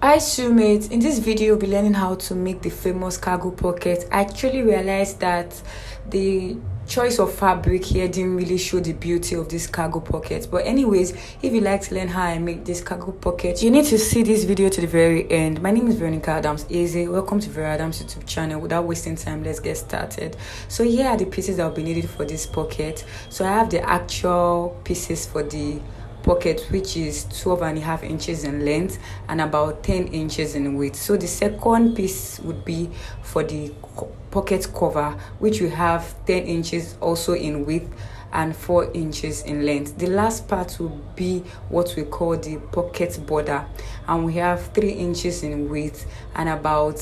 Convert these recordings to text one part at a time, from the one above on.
Hi Sumit, in this video we'll be learning how to make the famous cargo pocket. I actually realized that the choice of fabric here didn't really show the beauty of this cargo pocket. But anyways, if you'd like to learn how I make this cargo pocket, you need to see this video to the very end. My name is Veronica Adams Eze. Welcome to Vera Adams YouTube channel. Without wasting time, let's get started. So here are the pieces that will be needed for this pocket. So I have the actual pieces for the pocket, which is 12.5 inches in length and about 10 inches in width. So the second piece would be for the pocket cover, which we have 10 inches also in width and 4 inches in length. The last part will be what we call the pocket border, and we have 3 inches in width and about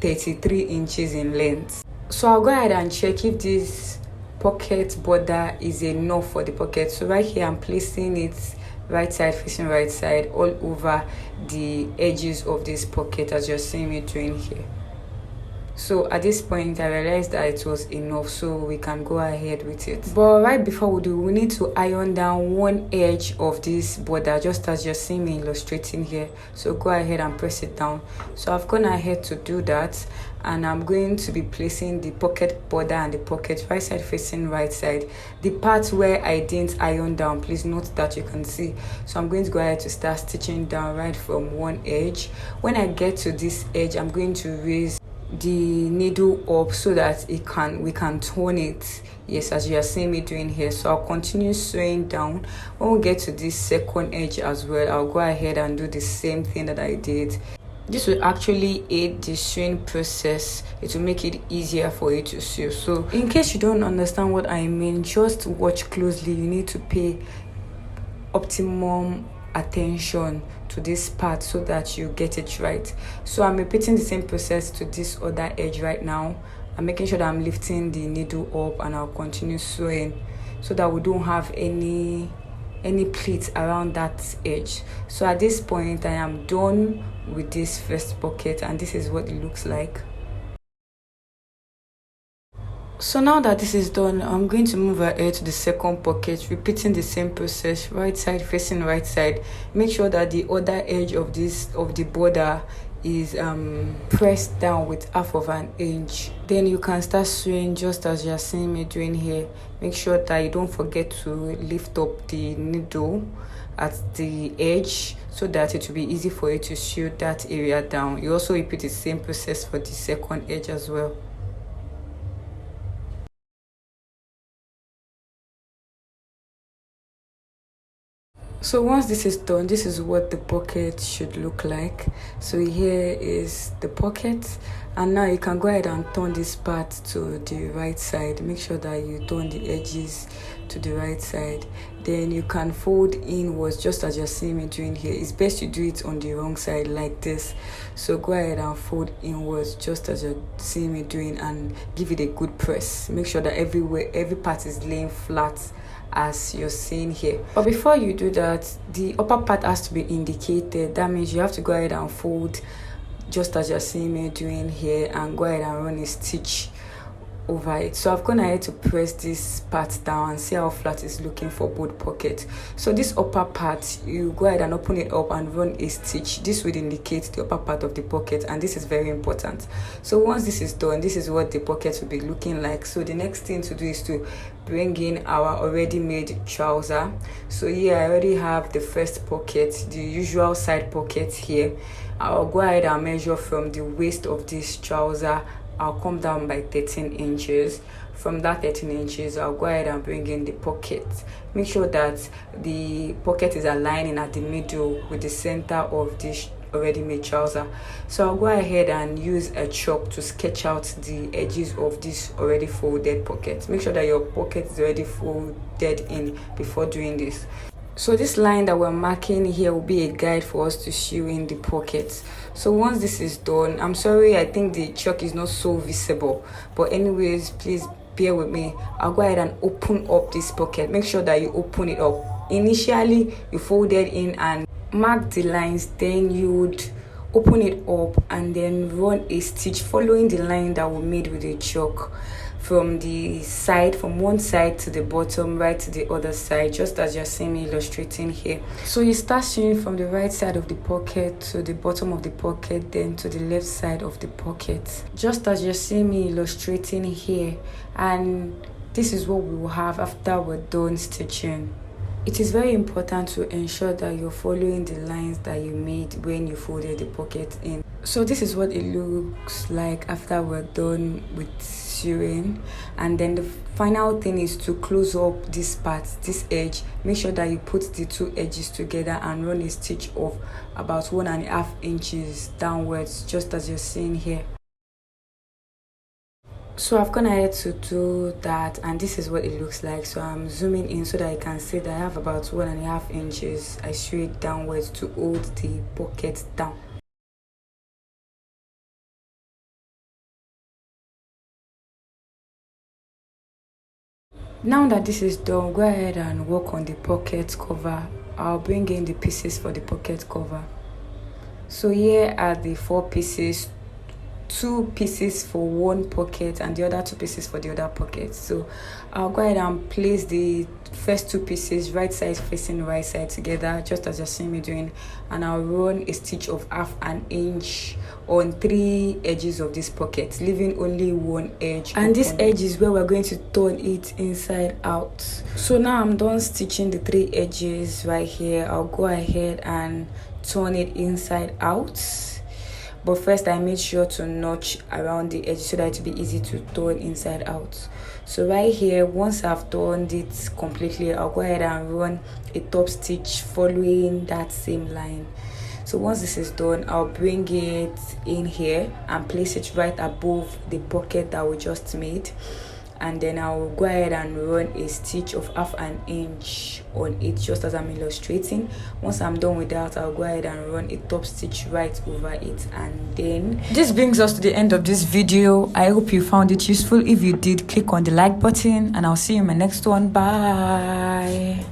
33 inches in length. So I'll go ahead and check if this pocket border is enough for the pocket. So right here I'm placing it right side facing right side all over the edges of this pocket, as you're seeing me doing here. So at this point I realized that it was enough, so we can go ahead with it. But right before we do, we need to iron down one edge of this border, just as you're seeing me illustrating here. So go ahead and press it down. So I've gone ahead to do that, and I'm going to be placing the pocket border and the pocket right side facing right side. The part where I didn't iron down, please note that you can see. So I'm going to go ahead to start stitching down right from one edge. When I get to this edge, I'm going to raise the needle up so that we can turn it, yes, as you are seeing me doing here. So I'll continue sewing down. When we get to this second edge as well, I'll go ahead and do the same thing that I did. This will actually aid the sewing process. It will make it easier for you to sew. So in case you don't understand what I mean, just watch closely. You need to pay optimum attention to this part so that you get it right. So I'm repeating the same process to this other edge right now. I'm making sure that I'm lifting the needle up, and I'll continue sewing so that we don't have any pleats around that edge. So at this point I am done with this first pocket, and this is what it looks like. So now that this is done, I'm going to move ahead to the second pocket, repeating the same process, right side facing right side. Make sure that the other edge of the border is pressed down with half of an inch. Then you can start sewing just as you're seeing me doing here. Make sure that you don't forget to lift up the needle at the edge so that it will be easy for you to sew that area down. You also repeat the same process for the second edge as well. So once this is done, this is what the pocket should look like. So here is the pocket, and now you can go ahead and turn this part to the right side. Make sure that you turn the edges to the right side. Then you can fold inwards just as you're seeing me doing here. It's best you do it on the wrong side like this. So go ahead and fold inwards just as you're seeing me doing, and give it a good press. Make sure that every part is laying flat as you're seeing here. But before you do that, the upper part has to be indicated. That means you have to go ahead and fold just as you're seeing me doing here, and go ahead and run a stitch over it. So I've gone ahead to press this part down and see how flat it's looking for both pockets. So this upper part, you go ahead and open it up and run a stitch. This would indicate the upper part of the pocket, and this is very important. So once this is done, this is what the pocket will be looking like. So the next thing to do is to bring in our already made trouser. So here I already have the first pocket, the usual side pocket here. I'll go ahead and measure from the waist of this trouser. I'll come down by 13 inches. From that 13 inches, I'll go ahead and bring in the pocket. Make sure that the pocket is aligning at the middle with the center of this already made trouser. So I'll go ahead and use a chalk to sketch out the edges of this already folded pocket. Make sure that your pocket is already folded in before doing this. So this line that we're marking here will be a guide for us to sew in the pockets. So once this is done, I'm sorry, I think the chalk is not so visible, but anyways, please bear with me. I'll go ahead and open up this pocket. Make sure that you open it up. Initially you folded in and mark the lines, then you would open it up and then run a stitch following the line that we made with the chalk. from the side, from one side to the bottom, right to the other side, just as you're seeing me illustrating here. So you start sewing from the right side of the pocket to the bottom of the pocket, then to the left side of the pocket, just as you're seeing me illustrating here. And this is what we will have after we're done stitching. It is very important to ensure that you're following the lines that you made when you folded the pocket in. So this is what it looks like after we're done with sewing. And then the final thing is to close up this part, this edge. Make sure that you put the two edges together and run a stitch of about 1.5 inches downwards, just as you're seeing here. So I've gone ahead to do that, and this is what it looks like. So I'm zooming in so that I can see that I have about 1.5 inches. I sew it downwards to hold the pocket down. Now that this is done, go ahead and work on the pocket cover. I'll bring in the pieces for the pocket cover. So here are the 4 pieces. 2 pieces for one pocket and the other 2 pieces for the other pocket. So I'll go ahead and place the first 2 pieces right side facing right side together, just as you're seeing me doing, and I'll run a stitch of 1/2 inch on 3 edges of this pocket, leaving only 1 edge, and this edge is where we're going to turn it inside out. So now I'm done stitching the 3 edges right here. I'll go ahead and turn it inside out. But first I made sure to notch around the edge so that it will be easy to turn inside out. So right here, once I've turned it completely, I'll go ahead and run a top stitch following that same line. So once this is done, I'll bring it in here and place it right above the pocket that we just made. And then I'll go ahead and run a stitch of 1/2 inch on it, just as I'm illustrating. Once I'm done with that, I'll go ahead and run a top stitch right over it. And then this brings us to the end of this video. I hope you found it useful. If you did, click on the like button, and I'll see you in my next one. Bye.